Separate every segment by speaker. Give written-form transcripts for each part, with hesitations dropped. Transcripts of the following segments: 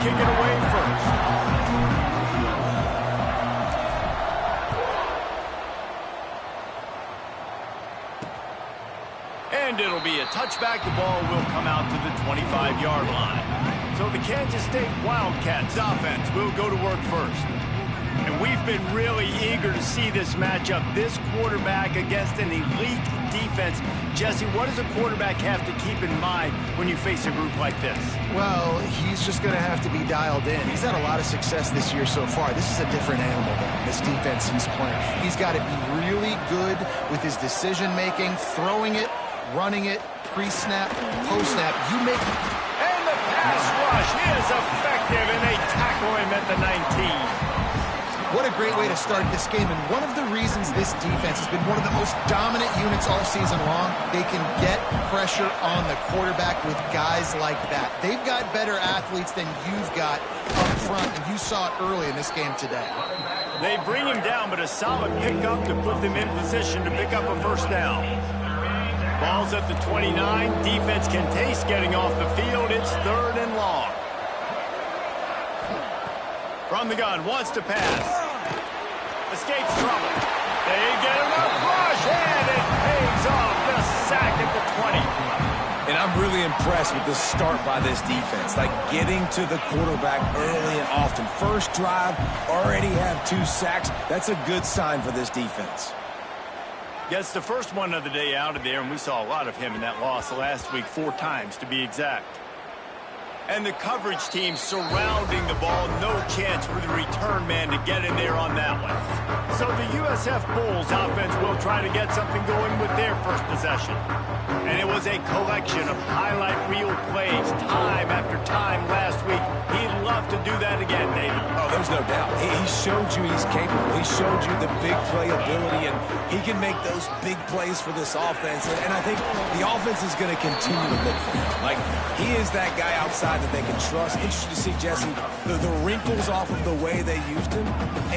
Speaker 1: kick it away first. And it'll be a touchback. The ball will come out to the 25-yard line. So the Kansas State Wildcats offense will go to work first. And we've been really eager to see this matchup, this quarterback against an elite defense. Jesse, what does a quarterback have to keep in mind when you face a group like this?
Speaker 2: Well, he's just going to have to be dialed in. He's had a lot of success this year so far. This is a different animal than this defense he's playing. He's got to be really good with his decision-making, throwing it, running it, pre-snap, post-snap. You make...
Speaker 1: And the pass rush is effective, and they tackle him at the 19.
Speaker 2: What a great way to start this game, and one of the reasons this defense has been one of the most dominant units all season long, they can get pressure on the quarterback with guys like that. They've got better athletes than you've got up front, and you saw it early in this game today.
Speaker 1: They bring him down, but a solid pickup to put them in position to pick up a first down. Ball's at the 29. Defense can taste getting off the field. It's 3rd and long. From the gun, wants to pass. Escapes trouble. They get enough rush, and it pays off. The sack at the 20.
Speaker 3: And I'm really impressed with the start by this defense. Like getting to the quarterback early and often. First drive, already have 2 sacks. That's a good sign for this defense.
Speaker 1: Gets the first one of the day out of there, and we saw a lot of him in that loss last week, 4 times to be exact. And the coverage team surrounding the ball. No chance for the return man to get in there on that one. So the USF Bulls offense will try to get something going with their first possession. And it was a collection of highlight reel plays time after time last week. He'd love to do that again, David.
Speaker 3: Oh, there's no doubt. He showed you he's capable. He showed you the big play ability, and he can make those big plays for this offense. And I think the offense is going to continue to look for him. Like, he is that guy outside that they can trust. Interesting to see, Jesse, the wrinkles off of the way they used him,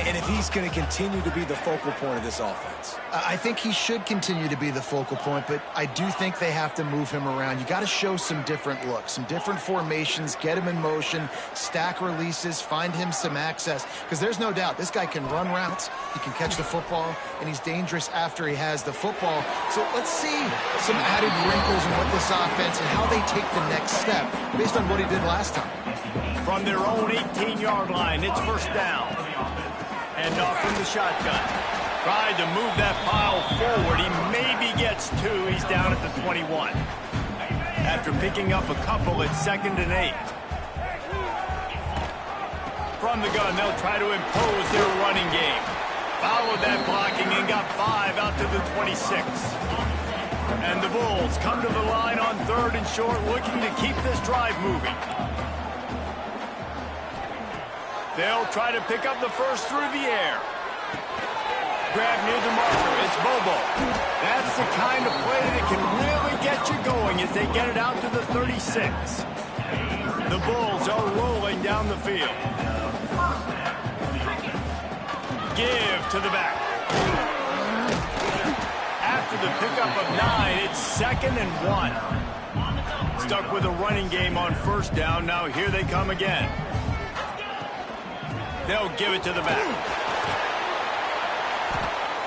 Speaker 3: and if he's going to continue to be the focal point of this offense.
Speaker 2: I think he should continue to be the focal point, but I do think they have to move him around. You got to show some different looks, some different formations, get him in motion, stack releases, find him some access, because there's no doubt this guy can run routes, he can catch the football, and he's dangerous after he has the football. So let's see some added wrinkles in what this offense and how they take the next step based on what he did last time.
Speaker 1: From their own 18-yard line, it's first down. And off from the shotgun. Tried to move that pile forward. He maybe gets 2. He's down at the 21. After picking up a couple, it's 2nd and 8. From the gun, they'll try to impose their running game. Followed that blocking and got 5 out to the 26. And the Bulls come to the line on 3rd and short, looking to keep this drive moving. They'll try to pick up the first through the air. Grab near the marker. It's Bobo. That's the kind of play that can really get you going as they get it out to the 36. The Bulls are rolling down the field. Give to the back. After the pickup of 9, it's 2nd and 1. Stuck with a running game on first down. Now here they come again. They'll give it to the back.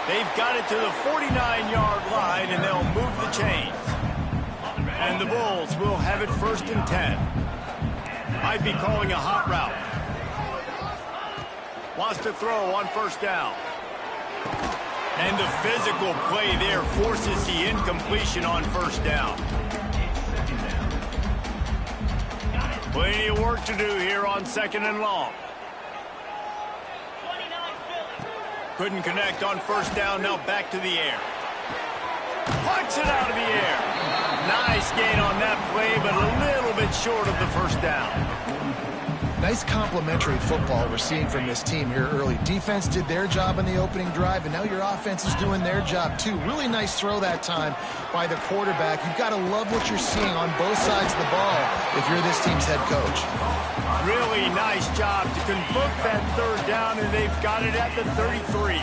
Speaker 1: They've got it to the 49-yard line, and they'll move the chains. And the Bulls will have it 1st and 10. Might be calling a hot route. Wants to throw on first down. And the physical play there forces the incompletion on first down. Plenty of work to do here on 2nd and long. Couldn't connect on first down. Now back to the air. Punts it out of the air. Nice gain on that play, but a little bit short of the first down.
Speaker 2: Nice complementary football we're seeing from this team here early. Defense did their job in the opening drive, and now your offense is doing their job too. Really nice throw that time by the quarterback. You've got to love what you're seeing on both sides of the ball if you're this team's head coach.
Speaker 1: Really nice job to convert that 3rd down, and they've got it at the 33.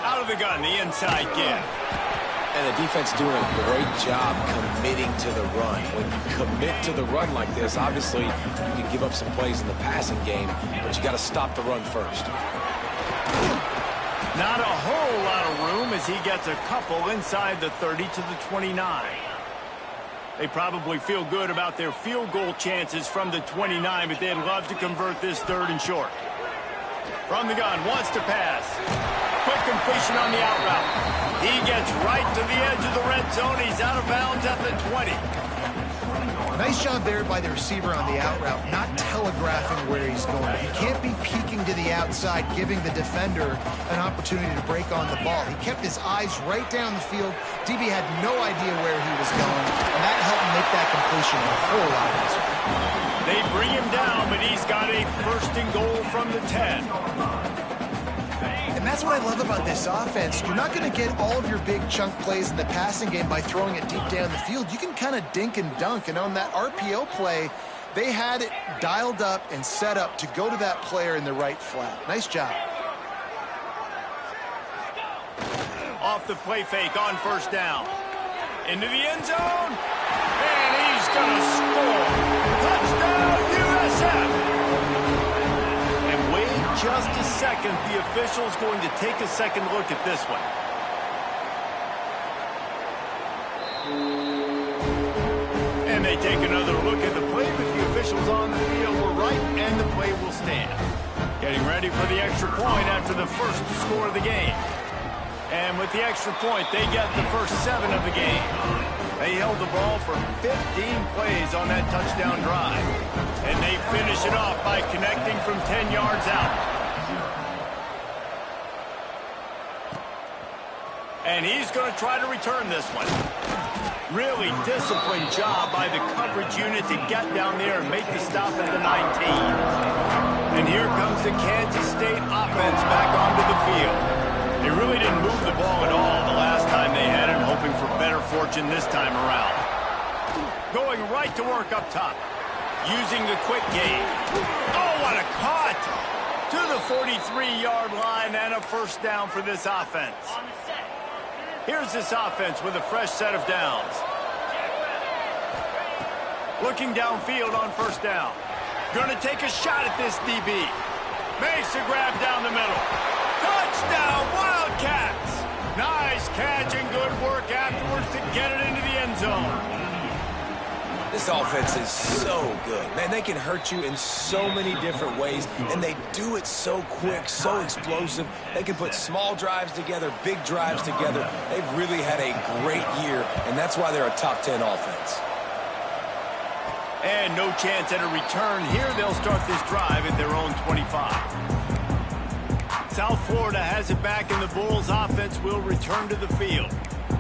Speaker 1: Out of the gun, the inside give.
Speaker 3: And the defense doing a great job committing to the run. When you commit to the run like this, obviously you can give up some plays in the passing game, but you got to stop the run first.
Speaker 1: Not a whole lot of room as he gets a couple inside the 30 to the 29. They probably feel good about their field goal chances from the 29, but they'd love to convert this 3rd and short. From the gun, wants to pass. Quick completion on the out route. He gets right to the edge of the red zone. He's out of bounds at the 20.
Speaker 2: Nice job there by the receiver on the out route, not telegraphing where he's going. He can't be peeking to the outside, giving the defender an opportunity to break on the ball. He kept his eyes right down the field. DB had no idea where he was going, and that helped make that completion a whole lot easier.
Speaker 1: They bring him down, but he's got a 1st and goal from the 10.
Speaker 2: And that's what I love about this offense. You're not going to get all of your big chunk plays in the passing game by throwing it deep down the field. You can kind of dink and dunk. And on that RPO play, they had it dialed up and set up to go to that player in the right flat. Nice job.
Speaker 1: Off the play fake on 1st down. Into the end zone. And he's going to score. Touchdown, USF. Just a second, the official's going to take a second look at this one. And they take another look at the play, but the officials on the field were right, and the play will stand. Getting ready for the extra point after the first score of the game. And with the extra point, they get the first 7 of the game. They held the ball for 15 plays on that touchdown drive. And they finish it off by connecting from 10 yards out. And he's going to try to return this one. Really disciplined job by the coverage unit to get down there and make the stop at the 19. And here comes the Kansas State offense back onto the field. They really didn't move the ball at all the last time they had it, hoping for better fortune this time around. Going right to work up top. Using the quick game. Oh, what a cut! To the 43-yard line and a 1st down for this offense. Here's this offense with a fresh set of downs. Looking downfield on 1st down. Gonna take a shot at this DB. Makes a grab down the middle. Touchdown, Wildcats! Nice catch and good work afterwards to get it into the end zone.
Speaker 3: This offense is so good. Man, they can hurt you in so many different ways, and they do it so quick, so explosive. They can put small drives together, big drives together. They've really had a great year, and that's why they're a top 10 offense.
Speaker 1: And no chance at a return here. They'll start this drive at their own 25. South Florida has it back, and the Bulls offense will return to the field.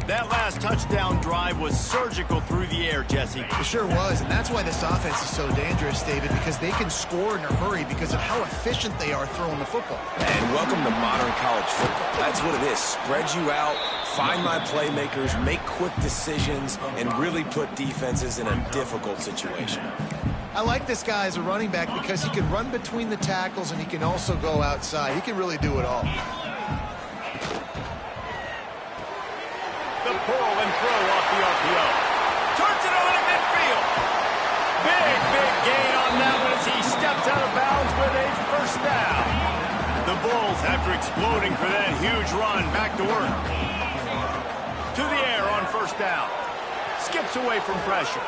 Speaker 1: That last touchdown drive was surgical through the air, Jesse.
Speaker 2: It sure was, and that's why this offense is so dangerous, David, because they can score in a hurry because of how efficient they are throwing the football.
Speaker 3: And welcome to modern college football. That's what it is. Spread you out, find my playmakers, make quick decisions, and really put defenses in a difficult situation.
Speaker 2: I like this guy as a running back because he can run between the tackles and he can also go outside. He can really do it all.
Speaker 1: The pull and throw off the RPO. Turns it over to midfield. Big gain on that one as he steps out of bounds with a 1st down. The Bulls, after exploding for that huge run, back to work. To the air on 1st down. Skips away from pressure.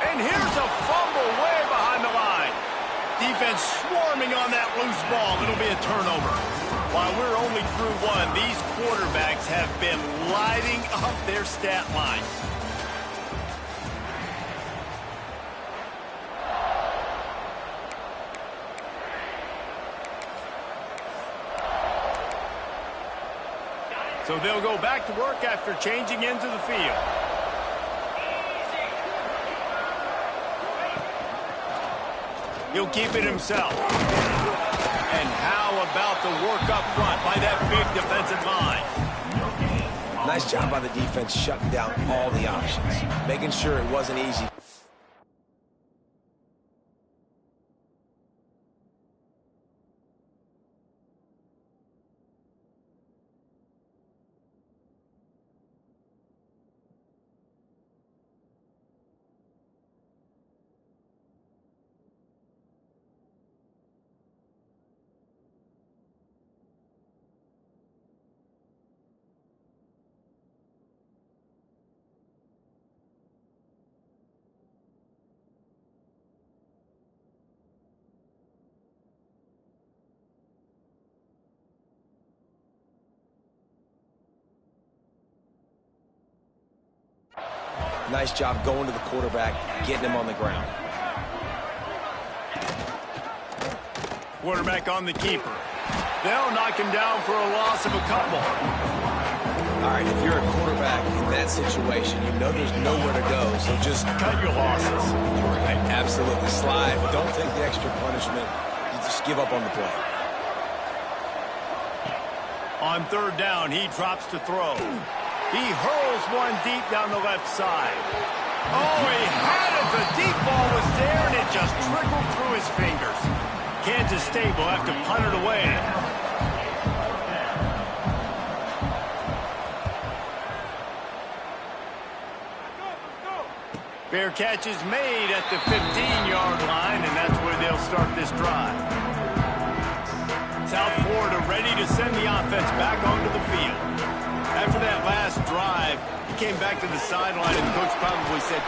Speaker 1: And here's a fumble way behind the line. Defense swarming on that loose ball. It'll be a turnover. While we're only through one, these quarterbacks have been lighting up their stat line. So they'll go back to work after changing into the field. He'll keep it himself. And how about the work up front by that big defensive line?
Speaker 3: Nice job by the defense shutting down all the options, making sure it wasn't easy. Nice job going to the quarterback, getting him on the ground.
Speaker 1: Quarterback on the keeper. They'll knock him down for a loss of a couple.
Speaker 3: All right, if you're a quarterback in that situation, you know there's nowhere to go, so just
Speaker 1: cut your losses.
Speaker 3: You're right, absolutely. Slide, but don't take the extra punishment. You just give up on the play.
Speaker 1: On third down, he drops to throw. He hurls one deep down the left side. Oh, he had it. The deep ball was there, and it just trickled through his fingers. Kansas State will have to punt it away. Fair catch is made at the 15-yard line, and that's where they'll start this drive. South Florida ready to send the offense back onto the field. After that last drive, he came back to the sideline, and the coach probably said,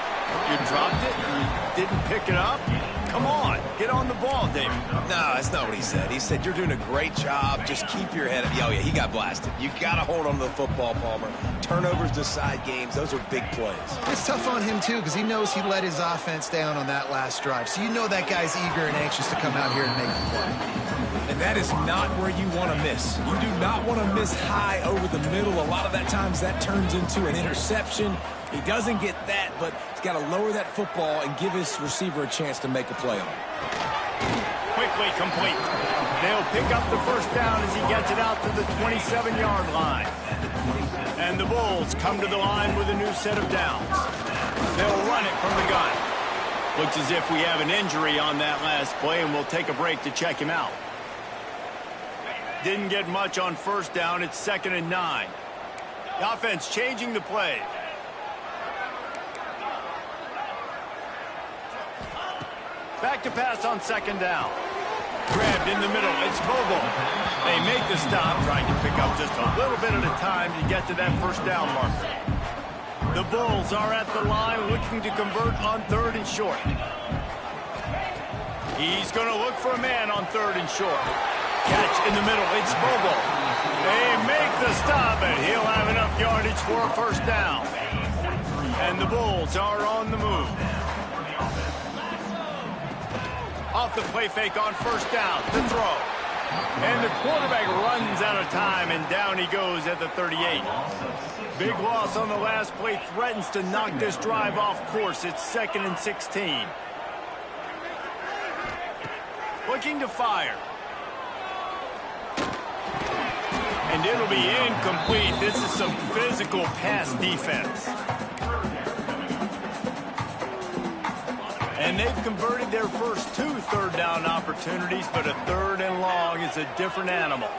Speaker 1: "You dropped it? You didn't pick it up? Come on, get on the ball, David."
Speaker 3: No, that's not what he said. He said, "You're doing a great job. Just keep your head up." Oh, yeah, he got blasted. You got to hold on to the football, Palmer. Turnovers decide games. Those are big plays.
Speaker 2: It's tough on him, too, because he knows he let his offense down on that last drive. So you know that guy's eager and anxious to come out here and make the play.
Speaker 3: And that is not where you want to miss. You do not want to miss high over the middle. A lot of that times that turns into an interception. He doesn't get that, but he's got to lower that football and give his receiver a chance to make a play on it.
Speaker 1: Quickly complete. They'll pick up the first down as he gets it out to the 27-yard line. And the Bulls come to the line with a new set of downs. They'll run it from the gun. Looks as if we have an injury on that last play, and we'll take a break to check him out. Didn't get much on first down. It's 2nd and 9. The offense changing the play. Back to pass on 2nd down. Grabbed in the middle. It's Bobo. They make the stop, trying to pick up just a little bit at a time to get to that first down marker. The Bulls are at the line looking to convert on 3rd and short. He's going to look for a man on 3rd and short. Catch in the middle. It's Bobo. They make the stop, and he'll have enough yardage for a first down. And the Bulls are on the move. Off the play fake on first down. The throw. And the quarterback runs out of time, and down he goes at the 38. Big loss on the last play threatens to knock this drive off course. It's 2nd and 16. Looking to fire. And it'll be incomplete. This is some physical pass defense. And they've converted their first 2 third down opportunities, but a 3rd and long is a different animal.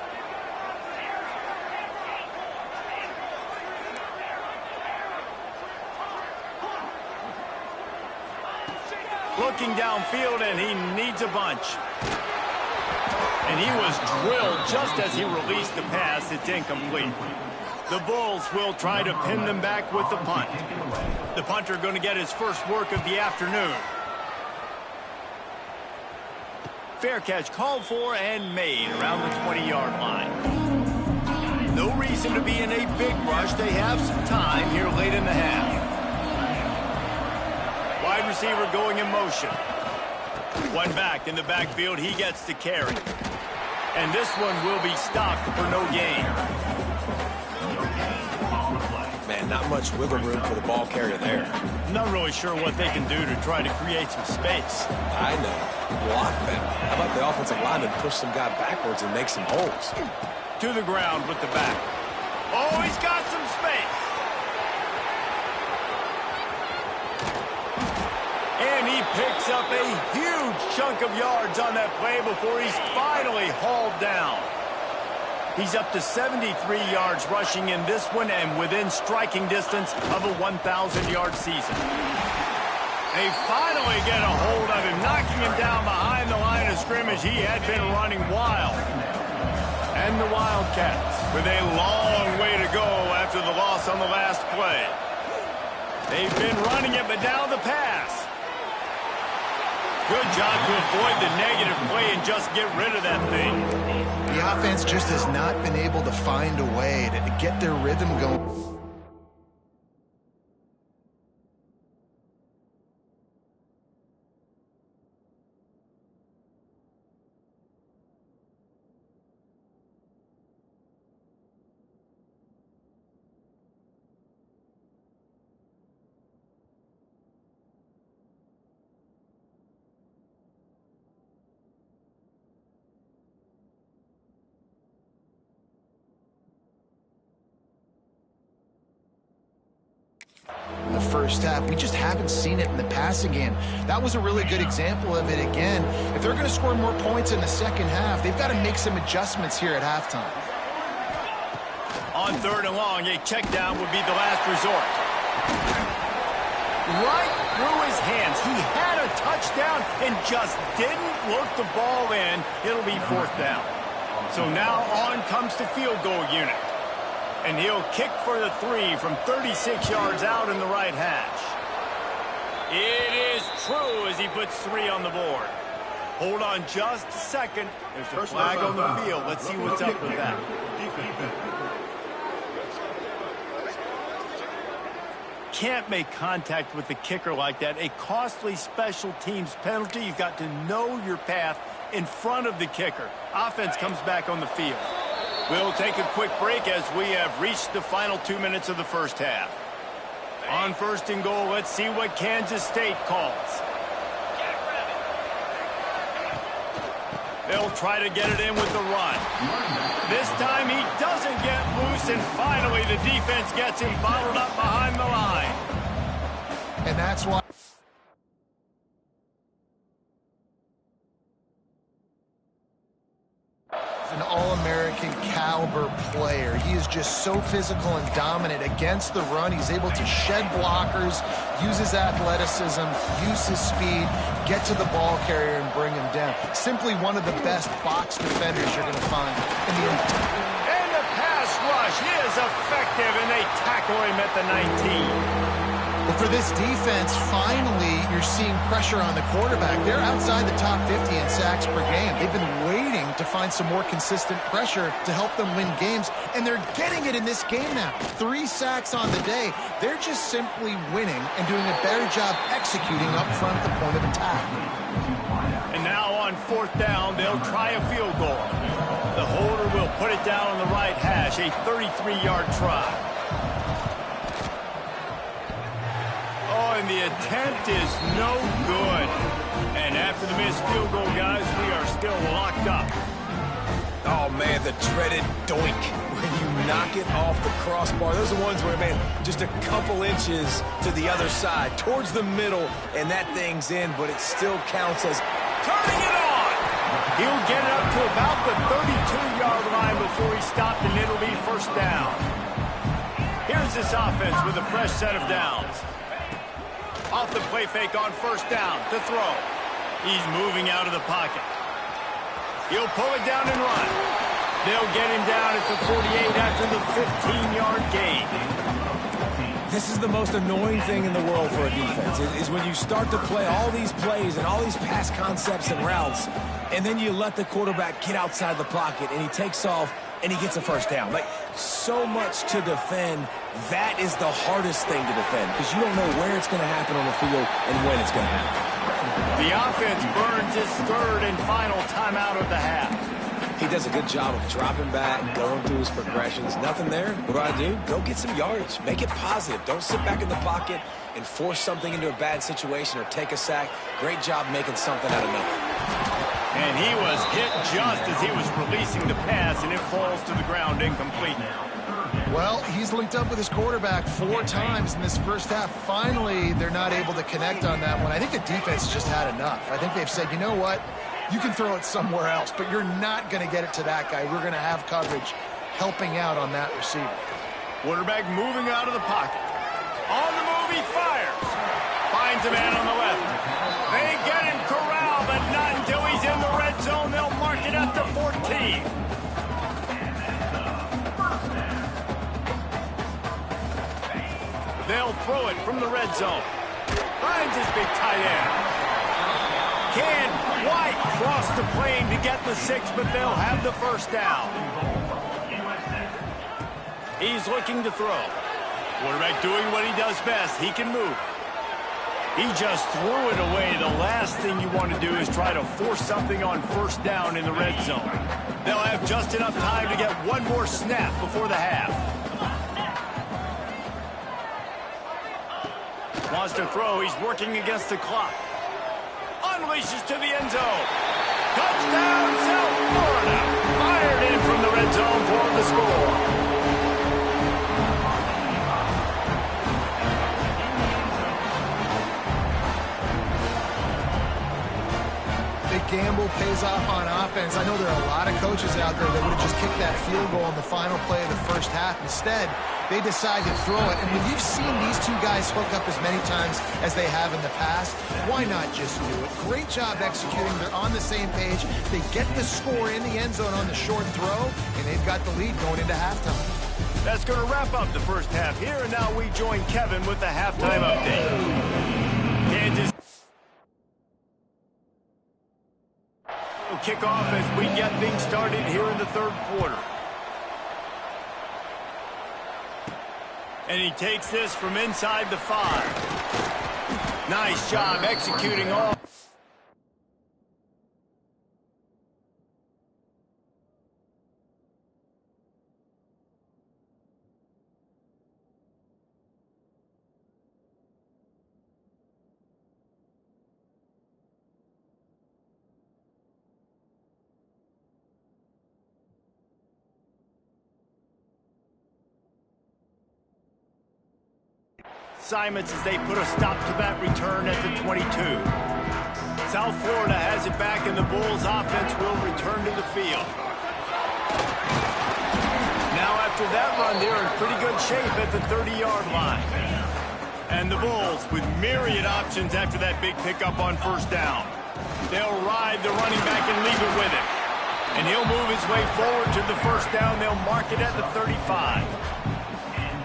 Speaker 1: Looking downfield, and he needs a bunch. And he was drilled just as he released the pass. It's incomplete. The Bulls will try to pin them back with the punt. The punter going to get his first work of the afternoon. Fair catch called for and made around the 20-yard line. No reason to be in a big rush. They have some time here late in the half. Wide receiver going in motion. One back in the backfield. He gets to carry. And this one will be stopped for no gain.
Speaker 3: Man, not much wiggle room for the ball carrier there.
Speaker 1: Not really sure what they can do to try to create some space.
Speaker 3: I know. Block better. How about the offensive lineman push some guy backwards and make some holes?
Speaker 1: To the ground with the back. Oh, he's got some space. And he picks up a huge chunk of yards on that play before he's finally hauled down. He's up to 73 yards rushing in this one and within striking distance of a 1,000-yard season. They finally get a hold of him, knocking him down behind the line of scrimmage. He had been running wild. And the Wildcats with a long way to go after the loss on the last play. They've been running it, but now the pass. Good job to avoid the negative play and just get rid of that thing.
Speaker 2: The offense just has not been able to find a way to get their rhythm going. first half. We just haven't seen it in the passing game. That was a really good example of it again. If they're going to score more points in the second half, they've got to make some adjustments here at halftime.
Speaker 1: On 3rd and long, a check down would be the last resort. Right through his hands. He had a touchdown and just didn't look the ball in. It'll be 4th down. So now on comes the field goal unit. And he'll kick for the 3 from 36 yards out in the right hash. It is true as he puts 3 on the board. Hold on just a second. There's a flag on the field. Let's see what's up with that. Can't make contact with the kicker like that. A costly special teams penalty. You've got to know your path in front of the kicker. Offense comes back on the field. We'll take a quick break as we have reached the final 2 minutes of the first half. On 1st and goal, let's see what Kansas State calls. They'll try to get it in with the run. This time he doesn't get loose, and finally the defense gets him bottled up behind the line.
Speaker 2: And that's why an All-American caliber player. He is just so physical and dominant against the run. He's able to shed blockers, use his athleticism, use his speed, get to the ball carrier and bring him down. Simply one of the best box defenders you're going to find in the entire.
Speaker 1: And the pass rush is effective, and they tackle him at the 19.
Speaker 2: But for this defense, finally, you're seeing pressure on the quarterback. They're outside the top 50 in sacks per game. They've been waiting to find some more consistent pressure to help them win games, and they're getting it in this game now. 3 sacks on the day. They're just simply winning and doing a better job executing up front at the point of attack.
Speaker 1: And now on 4th down, they'll try a field goal. The holder will put it down on the right hash, a 33-yard try. And the attempt is no good. And after the missed field goal, guys, we are still locked up.
Speaker 3: Oh, man, the dreaded doink when you knock it off the crossbar. Those are ones where, man, just a couple inches to the other side, towards the middle, and that thing's in, but it still counts as
Speaker 1: turning it on. He'll get it up to about the 32-yard line before he stopped, and it'll be 1st down. Here's this offense with a fresh set of downs. Off the play fake on 1st down to throw. He's moving out of the pocket. He'll pull it down and run. They'll get him down at the 48 after the 15-yard gain.
Speaker 3: This is the most annoying thing in the world for a defense, is when you start to play all these plays and all these pass concepts and routes, and then you let the quarterback get outside the pocket, and he takes off, and he gets a 1st down. Like, so much to defend. That is the hardest thing to defend, because you don't know where it's going to happen on the field and when it's going to happen.
Speaker 1: The offense burns his 3rd and final timeout of the half.
Speaker 3: He does a good job of dropping back, going through his progressions. Nothing there. What do? Go get some yardage. Make it positive. Don't sit back in the pocket and force something into a bad situation or take a sack. Great job making something out of nothing.
Speaker 1: And he was hit just as he was releasing the pass, and it falls to the ground incomplete.
Speaker 2: Well, he's linked up with his quarterback 4 times in this first half. Finally, they're not able to connect on that one. I think the defense just had enough. I think they've said, you know what? You can throw it somewhere else, but you're not going to get it to that guy. We're going to have coverage helping out on that receiver.
Speaker 1: Quarterback moving out of the pocket. On the move, he fires. Finds a man on the left. They get him corralled, but not until he's in the red zone. They'll mark it at the 14. They'll throw it from the red zone. Finds his big tight end. Can White cross the plane to get the 6, but they'll have the 1st down. He's looking to throw. Quarterback doing what he does best. He can move. He just threw it away. The last thing you want to do is try to force something on 1st down in the red zone. They'll have just enough time to get one more snap before the half. Wants to throw. He's working against the clock. Unleashes to the end zone. Touchdown, South Florida. Fired in from the red zone for the score.
Speaker 2: offense, I know there are a lot of coaches out there that would have just kicked that field goal in the final play of the first half. Instead, they decided to throw it. And when you've seen these two guys hook up as many times as they have in the past, why not just do it? Great job executing. They're on the same page. They get the score in the end zone on the short throw, and they've got the lead going into halftime.
Speaker 1: That's going to wrap up the first half here, and now we join Kevin with the halftime update. Kansas will kick off as we get things started here in the third quarter. And he takes this from inside the 5. Nice job executing all. Assignments as they put a stop to that return at the 22. South Florida has it back, and the Bulls offense will return to the field. Now after that run, they're in pretty good shape at the 30-yard line. And the Bulls with myriad options after that big pickup on first down. They'll ride the running back and leave it with him. And he'll move his way forward to the first down. They'll mark it at the 35.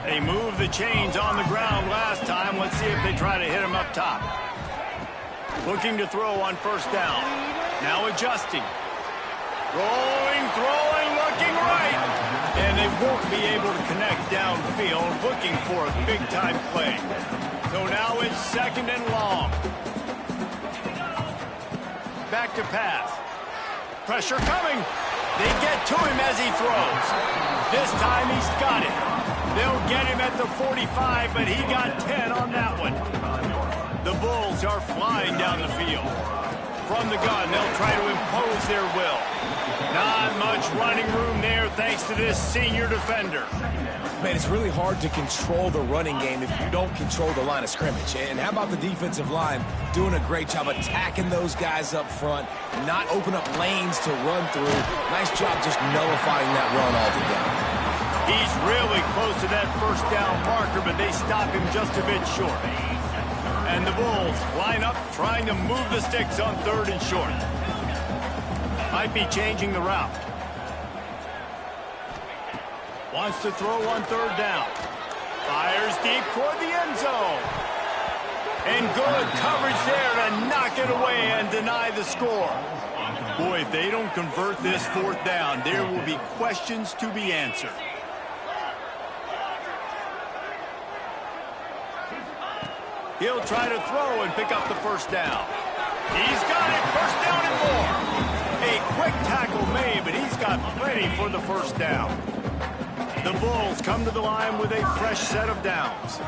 Speaker 1: They moved the chains on the ground last time. Let's see if they try to hit him up top. Looking to throw on first down. Now adjusting. Rolling, throwing, looking right. And they won't be able to connect downfield, looking for a big-time play. So now it's second and long. Back to pass. Pressure coming. They get to him as he throws. This time he's got it. They'll get him at the 45, but he got 10 on that one. The Bulls are flying down the field. From the gun, they'll try to impose their will. Not much running room there thanks to this senior defender.
Speaker 3: Man, it's really hard to control the running game if you don't control the line of scrimmage. And how about the defensive line doing a great job attacking those guys up front, not open up lanes to run through. Nice job just nullifying that run altogether.
Speaker 1: He's really close to that first down marker, but they stop him just a bit short. And the Bulls line up trying to move the sticks on third and short. Might be changing the route. Wants to throw on third down. Fires deep toward the end zone. And good coverage there to knock it away and deny the score. Boy, if they don't convert this fourth down, there will be questions to be answered. He'll try to throw and pick up the first down. He's got it, first down and more. A quick tackle made, but he's got plenty for the first down. The Bulls come to the line with a fresh set of downs.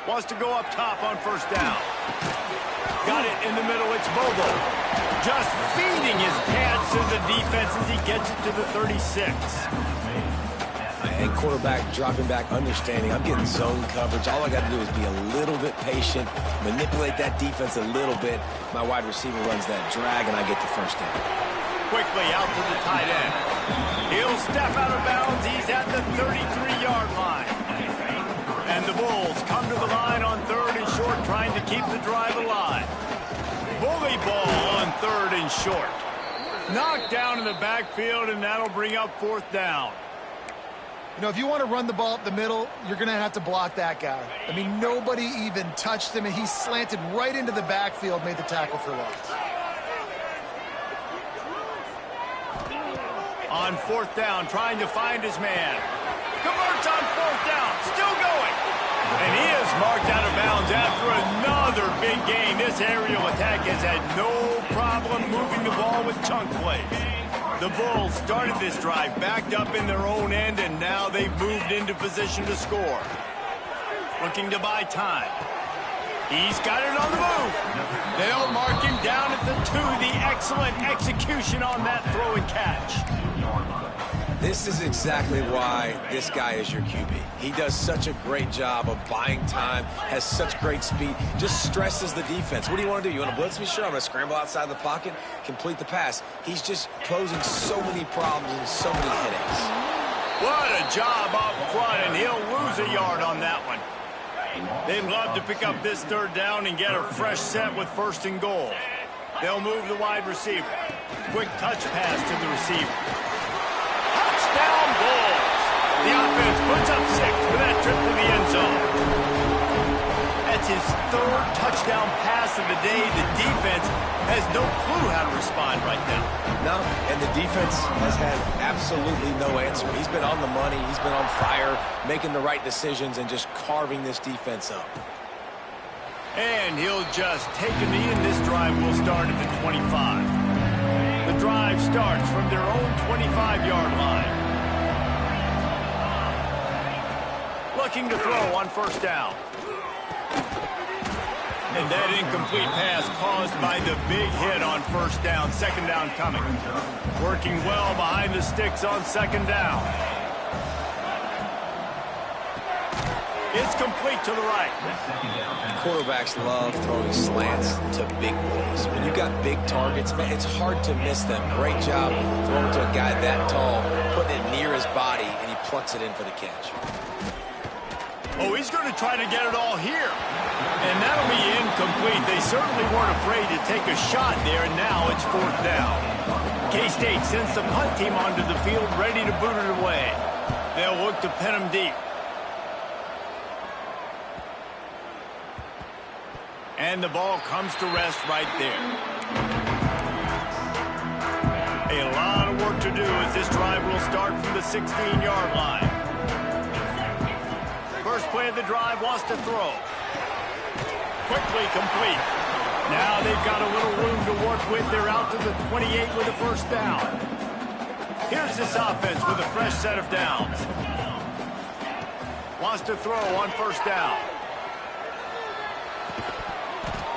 Speaker 1: Wants to go up top on first down. Got it in the middle, it's Bobo. Just feeding his pants to the defense as he gets it to the 36.
Speaker 3: And quarterback dropping back, understanding I'm getting zone coverage. All I got to do is be a little bit patient, manipulate that defense a little bit. My wide receiver runs that drag, and I get the first down.
Speaker 1: Quickly out to the tight end. He'll step out of bounds. He's at the 33-yard line. And the Bulls come to the line on third and short, trying to keep the drive alive. Bully ball on third and short. Knocked down in the backfield, and that'll bring up fourth down.
Speaker 2: You know, if you want to run the ball up the middle, you're going to have to block that guy. I mean, nobody even touched him, and he slanted right into the backfield, made the tackle for loss.
Speaker 1: On fourth down, trying to find his man. Converts on fourth down, still going. And he is marked out of bounds after another big gain. This aerial attack has had no problem moving the ball with chunk plays. The Bulls started this drive backed up in their own end, and now they've moved into position to score. Looking to buy time. He's got it on the move. They'll mark him down at the 2. The excellent execution on that throw and catch.
Speaker 3: This is exactly why this guy is your QB. He does such a great job of buying time, has such great speed, just stresses the defense. What do you want to do? You want to blitz me? Sure, I'm going to scramble outside the pocket, complete the pass. He's just posing so many problems and so many headaches.
Speaker 1: What a job up front, and he'll lose a yard on that one. They'd love to pick up this third down and get a fresh set with 1st and goal. They'll move the wide receiver. Quick touch pass to the receiver. Touchdown Bulls. The offense puts up 6 for that trip to the end zone. That's his 3rd touchdown pass of the day. The defense has no clue how to respond right now.
Speaker 3: No, and the defense has had absolutely no answer. He's been on the money. He's been on fire, making the right decisions and just carving this defense up.
Speaker 1: And he'll just take a knee, and this drive will start at the 25. The drive starts from their own 25-yard line. Looking to throw on 1st down. And that incomplete pass caused by the big hit on 1st down. 2nd down coming. Working well behind the sticks on 2nd down. It's complete to the right.
Speaker 3: Quarterbacks love throwing slants to big boys. When you've got big targets, man, it's hard to miss them. Great job throwing to a guy that tall, putting it near his body, and he plucks it in for the catch.
Speaker 1: Oh, he's going to try to get it all here. And that'll be incomplete. They certainly weren't afraid to take a shot there, and now it's 4th down. K-State sends the punt team onto the field, ready to boot it away. They'll look to pin him deep. And the ball comes to rest right there. A lot of work to do as this drive will start from the 16-yard line. First play of the drive, wants to throw. Quickly complete. Now they've got a little room to work with. They're out to the 28 with a 1st down. Here's this offense with a fresh set of downs. Wants to throw on 1st down.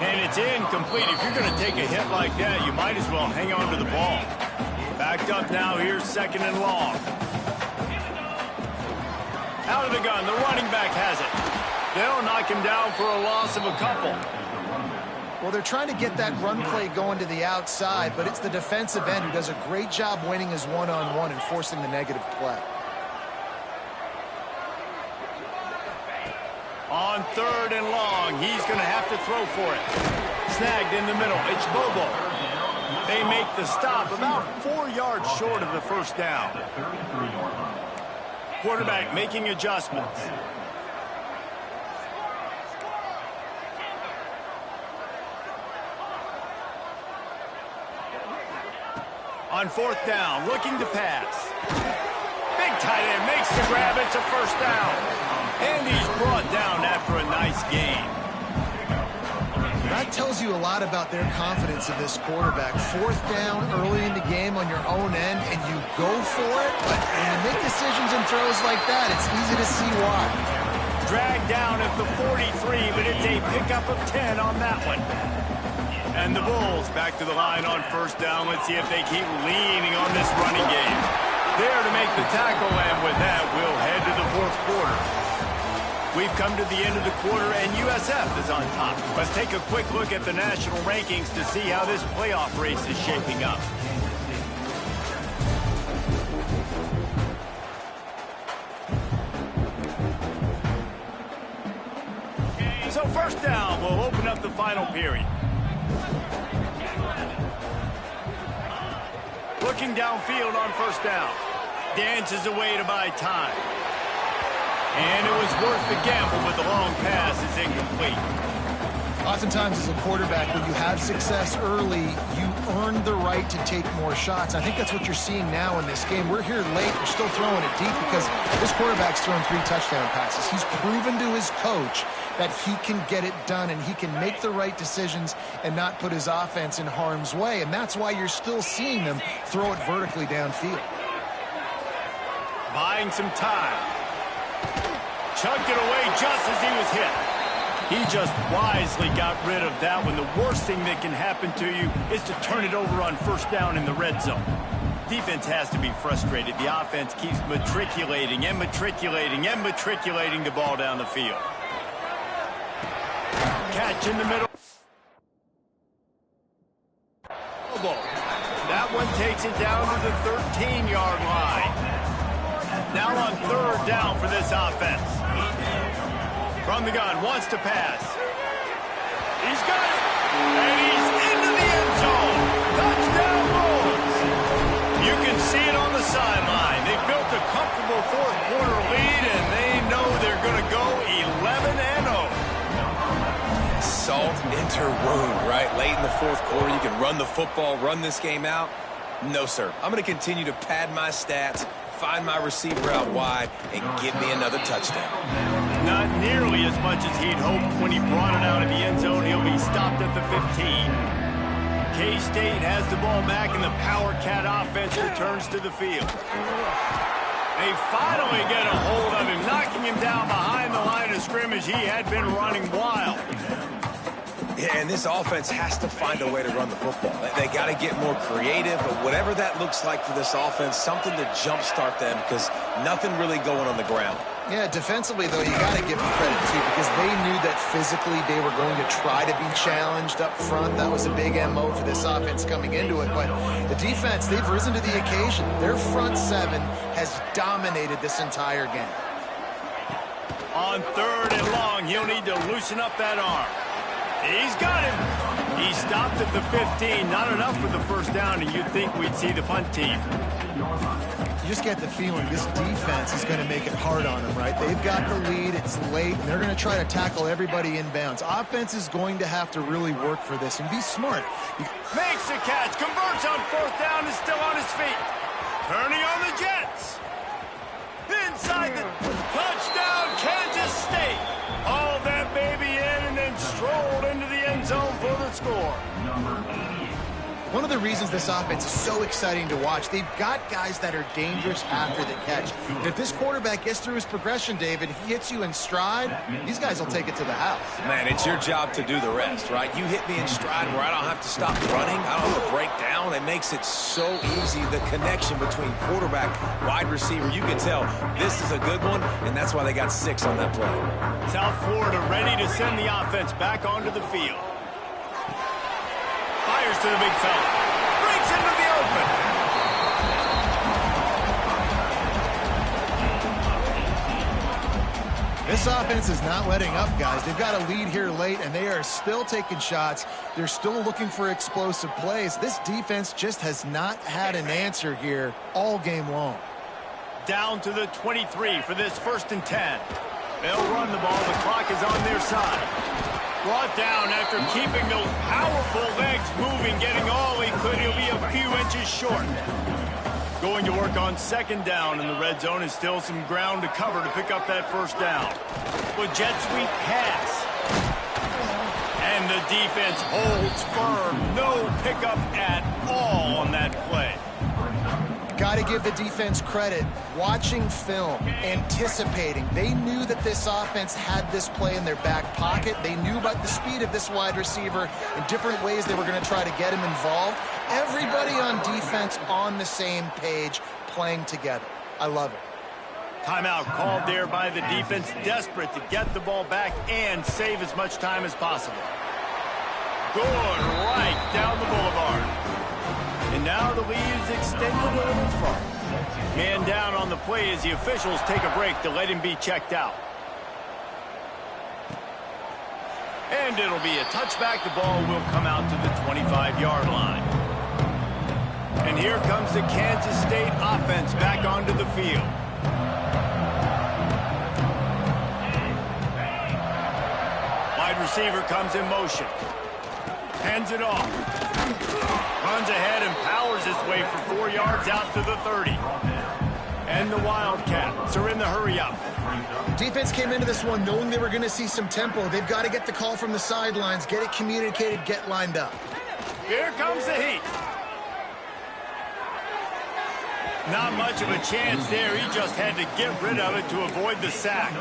Speaker 1: And it's incomplete. If you're going to take a hit like that, you might as well hang on to the ball. Backed up now. Here's 2nd and long. Out of the gun. The running back has it. They'll knock him down for a loss of a couple.
Speaker 2: Well, they're trying to get that run play going to the outside, but it's the defensive end who does a great job winning his one-on-one and forcing the negative play.
Speaker 1: On 3rd and long, he's going to have to throw for it. Snagged in the middle. It's Bobo. They make the stop about 4 yards short of the 1st down. Quarterback making adjustments. On 4th down, looking to pass. Big tight end makes the grab. It's a 1st down. And he's brought down after a nice gain.
Speaker 2: That tells you a lot about their confidence in this quarterback. 4th down early in the game on your own end, and you go for it. But when you make decisions and throws like that, it's easy to see why.
Speaker 1: Dragged down at the 43, but it's a pickup of 10 on that one. And the Bulls back to the line on 1st down. Let's see if they keep leaning on this running game. There to make the tackle, and with that, we'll head to the 4th quarter. We've come to the end of the quarter, and USF is on top. Let's take a quick look at the national rankings to see how this playoff race is shaping up. So 1st down, we'll open up the final period. Looking downfield on 1st down. Dances away to buy time. And it was worth the gamble, but the long pass is incomplete.
Speaker 2: Oftentimes, as a quarterback, when you have success early, you earn the right to take more shots. I think that's what you're seeing now in this game. We're here late. We're still throwing it deep because this quarterback's thrown 3 touchdown passes. He's proven to his coach that he can get it done and he can make the right decisions and not put his offense in harm's way. And that's why you're still seeing them throw it vertically downfield.
Speaker 1: Buying some time. Chucked it away just as he was hit. He just wisely got rid of that one. The worst thing that can happen to you is to turn it over on 1st down in the red zone. Defense has to be frustrated. The offense keeps matriculating and matriculating and matriculating the ball down the field. Catch in the middle. That one takes it down to the 13-yard line. Now on third down for this offense. From the gun, wants to pass. He's got it. And he's into the end zone. Touchdown Bulls. You can see it on the sideline. They built a comfortable fourth-quarter lead, and they know they're going to go 11-0.
Speaker 3: Salt into wound, right? Late in the fourth quarter, you can run the football, run this game out. No, sir. I'm going to continue to pad my stats, find my receiver out wide, and give me another touchdown.
Speaker 1: Not nearly as much as he'd hoped when he brought it out of the end zone. He'll be stopped at the 15. K-State has the ball back, and the Power Cat offense returns to the field. They finally get a hold of him, knocking him down behind the line of scrimmage. He had been running wild.
Speaker 3: Yeah, and this offense has to find a way to run the football. They got to get more creative, but whatever that looks like for this offense, something to jumpstart them because nothing really going on the ground.
Speaker 2: Yeah, defensively, though, you got to give them credit, too, because they knew that physically they were going to try to be challenged up front. That was a big MO for this offense coming into it. But the defense, they've risen to the occasion. Their front seven has dominated this entire game.
Speaker 1: On third and long, he'll need to loosen up that arm. He's got him. He stopped at the 15. Not enough for the first down, and you'd think we'd see the punt team.
Speaker 2: You just get the feeling this defense is going to make it hard on them, right? They've got the lead. It's late, and they're going to try to tackle everybody inbounds. Offense is going to have to really work for this and be smart.
Speaker 1: Makes the catch, converts on fourth down, is still on his feet. Turning on the Jets. Inside the touchdown, Kansas State. All that baby in and then strolled into the end zone for the score.
Speaker 2: One of the reasons this offense is so exciting to watch, they've got guys that are dangerous after the catch. And if this quarterback gets through his progression, David, he hits you in stride, these guys will take it to the house.
Speaker 3: Man, it's your job to do the rest, right? You hit me in stride where I don't have to stop running. I don't have to break down. It makes it so easy, the connection between quarterback, wide receiver. You can tell this is a good one, and that's why they got 6 on that play.
Speaker 1: South Florida ready to send the offense back onto the field. Fires to the big fella. Breaks into the open.
Speaker 2: This offense is not letting up, guys. They've got a lead here late, and they are still taking shots. They're still looking for explosive plays. This defense just has not had an answer here all game long.
Speaker 1: Down to the 23 for this 1st and 10. They'll run the ball. The clock is on their side. Brought down after keeping those powerful legs moving, getting all he could. He'll be a few inches short. Going to work on 2nd down in the red zone is still some ground to cover to pick up that 1st down. Well, jet sweep pass. And the defense holds firm. No pickup at all on that play.
Speaker 2: Got to give the defense credit. Watching film, anticipating. They knew that this offense had this play in their back pocket. They knew about the speed of this wide receiver in different ways they were going to try to get him involved. Everybody on defense on the same page, playing together. I love it.
Speaker 1: Timeout called there by the defense, desperate to get the ball back and save as much time as possible. Good right down the boulevard. And now the lead is extended a little far. Man down on the play as the officials take a break to let him be checked out. And it'll be a touchback. The ball will come out to the 25-yard line. And here comes the Kansas State offense back onto the field. Wide receiver comes in motion. Hands it off. Runs ahead and powers his way for 4 yards out to the 30. And the Wildcats are in the hurry-up.
Speaker 2: Defense came into this one knowing they were going to see some tempo. They've got to get the call from the sidelines, get it communicated, get lined up.
Speaker 1: Here comes the heat. Not much of a chance there. He just had to get rid of it to avoid the sack.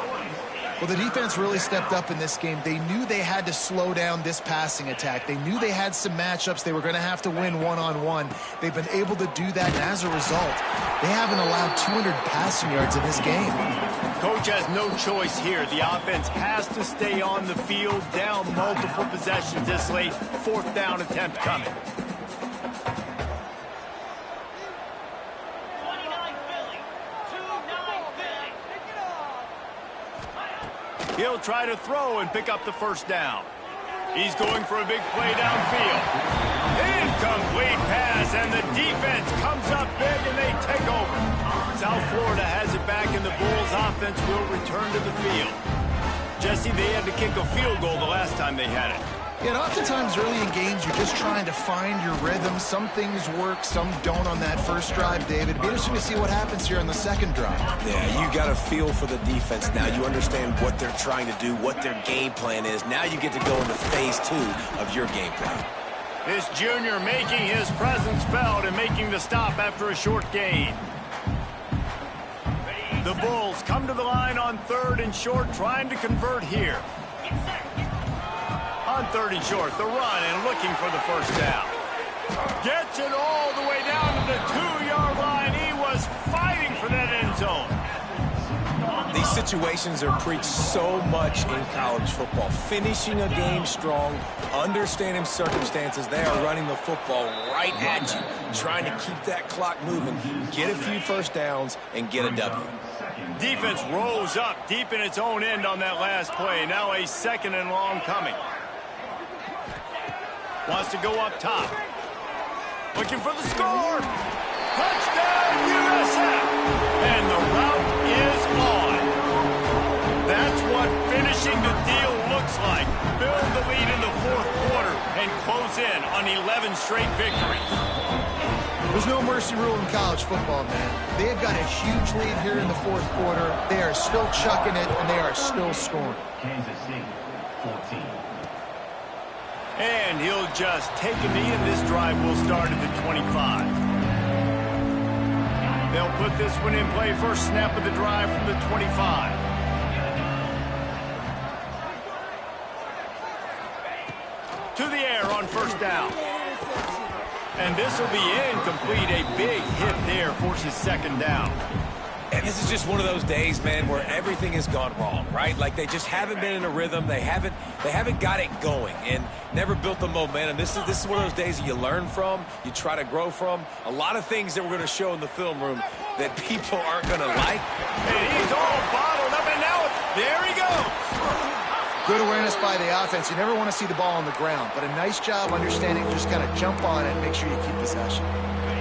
Speaker 2: Well, the defense really stepped up in this game. They knew they had to slow down this passing attack. They knew they had some matchups they were going to have to win one-on-one. They've been able to do that, and as a result, they haven't allowed 200 passing yards in this game.
Speaker 1: Coach has no choice here. The offense has to stay on the field, down multiple possessions this late. 4th down attempt coming. He'll try to throw and pick up the 1st down. He's going for a big play downfield. Incomplete pass, and the defense comes up big, and they take over. South Florida has it back, and the Bulls offense will return to the field. Jesse, they had to kick a field goal the last time they had it.
Speaker 2: Yeah, and oftentimes early in games, you're just trying to find your rhythm. Some things work, some don't on that first drive, David. It'd be interesting to see what happens here on the 2nd drive.
Speaker 3: Yeah, you got a feel for the defense now. You understand what they're trying to do, what their game plan is. Now you get to go into phase 2 of your game plan.
Speaker 1: This junior making his presence felt and making the stop after a short gain. The Bulls come to the line on 3rd and short, trying to convert here. On 3rd and short, the run and looking for the 1st down. Gets it all the way down to the 2-yard line. He was fighting for that end zone.
Speaker 3: These situations are preached so much in college football. Finishing a game strong, understanding circumstances. They are running the football right at you, trying to keep that clock moving, get a few 1st downs, and get a W.
Speaker 1: Defense rose up deep in its own end on that last play. Now a 2nd and long coming. Wants to go up top. Looking for the score. Touchdown, USF. And the route is on. That's what finishing the deal looks like. Build the lead in the 4th quarter and close in on 11 straight victories.
Speaker 2: There's no mercy rule in college football, man. They have got a huge lead here in the 4th quarter. They are still chucking it, and they are still scoring.
Speaker 4: Kansas City, 14.
Speaker 1: And he'll just take a knee, and this drive will start at the 25. They'll put this one in play. First snap of the drive from the 25. To the air on 1st down. And this will be incomplete. A big hit there forces 2nd down.
Speaker 3: And this is just one of those days, man, where everything has gone wrong, right? Like they just haven't been in a rhythm. They haven't got it going and never built the momentum. This is one of those days that you learn from, you try to grow from. A lot of things that we're going to show in the film room that people aren't going to like.
Speaker 1: And he's all bottled up, and now there he goes.
Speaker 2: Good awareness by the offense. You never want to see the ball on the ground, but a nice job understanding just kind of jump on it and make sure you keep possession.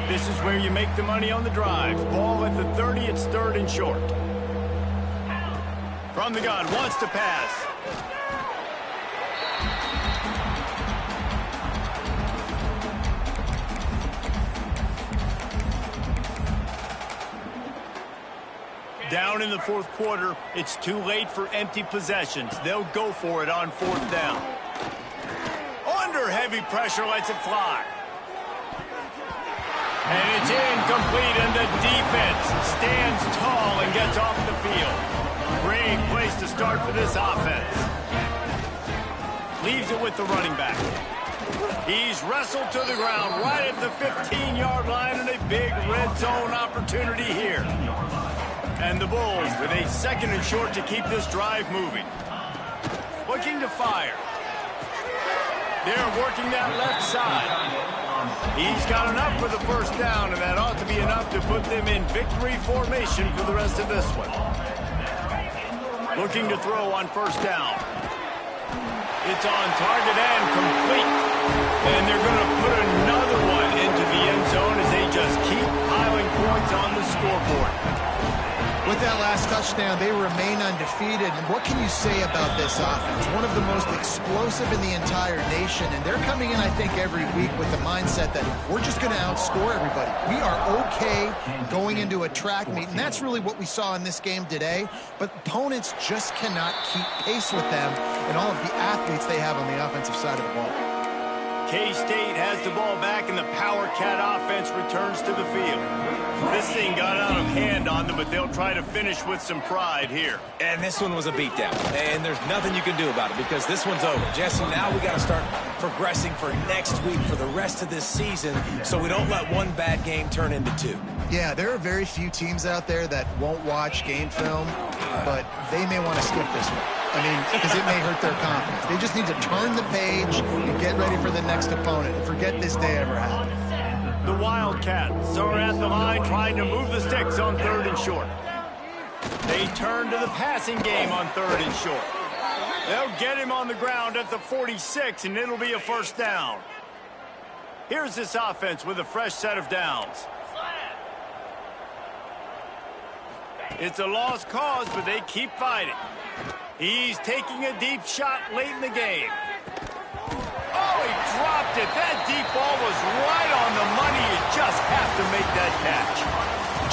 Speaker 1: This is where you make the money on the drive. Ball at the 30, it's 3rd and short. From the gun, wants to pass. Down in the 4th quarter, it's too late for empty possessions. They'll go for it on 4th down. Under heavy pressure, lets it fly. And it's incomplete, and the defense stands tall and gets off the field. Great place to start for this offense. Leaves it with the running back. He's wrestled to the ground right at the 15-yard line, and a big red zone opportunity here. And the Bulls with a 2nd and short to keep this drive moving. Looking to fire. They're working that left side. He's got enough for the 1st down, and that ought to be enough to put them in victory formation for the rest of this one. Looking to throw on 1st down. It's on target and complete. And they're going to put another one into the end zone as they just keep piling points on the scoreboard.
Speaker 2: With that last touchdown, they remain undefeated. And what can you say about this offense? One of the most explosive in the entire nation. And they're coming in, I think, every week with the mindset that we're just going to outscore everybody. We are okay going into a track meet. And that's really what we saw in this game today. But opponents just cannot keep pace with them and all of the athletes they have on the offensive side of the ball.
Speaker 1: K-State has the ball back, and the Power Cat offense returns to the field. This thing got out of hand on them, but they'll try to finish with some pride here.
Speaker 3: And this one was a beatdown, and there's nothing you can do about it because this one's over. Jesse, now we got to start progressing for next week, for the rest of this season, so we don't let one bad game turn into two.
Speaker 2: Yeah, there are very few teams out there that won't watch game film, but they may want to skip this one. I mean, because it may hurt their confidence. They just need to turn the page and get ready for the next opponent and forget this day ever happened.
Speaker 1: The Wildcats are at the line trying to move the sticks on 3rd and short. They turn to the passing game on 3rd and short. They'll get him on the ground at the 46, and it'll be a first down. Here's this offense with a fresh set of downs. It's a lost cause, but they keep fighting. He's taking a deep shot late in the game. Oh, he dropped it. That deep ball was right on the money. You just have to make that catch.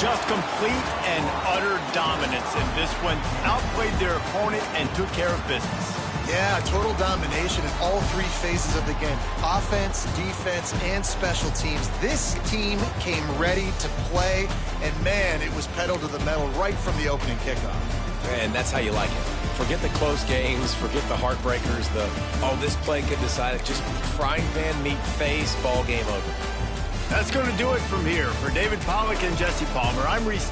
Speaker 1: Just complete and utter dominance, and this one outplayed their opponent and took care of business.
Speaker 2: Yeah, total domination in all three phases of the game. Offense, defense, and special teams. This team came ready to play, and man, it was pedal to the metal right from the opening kickoff.
Speaker 3: And that's how you like it. Forget the close games, forget the heartbreakers, this play could decide it. Just frying pan meet face, ball game over.
Speaker 1: That's going to do it from here. For David Pollack and Jesse Palmer, I'm Reese.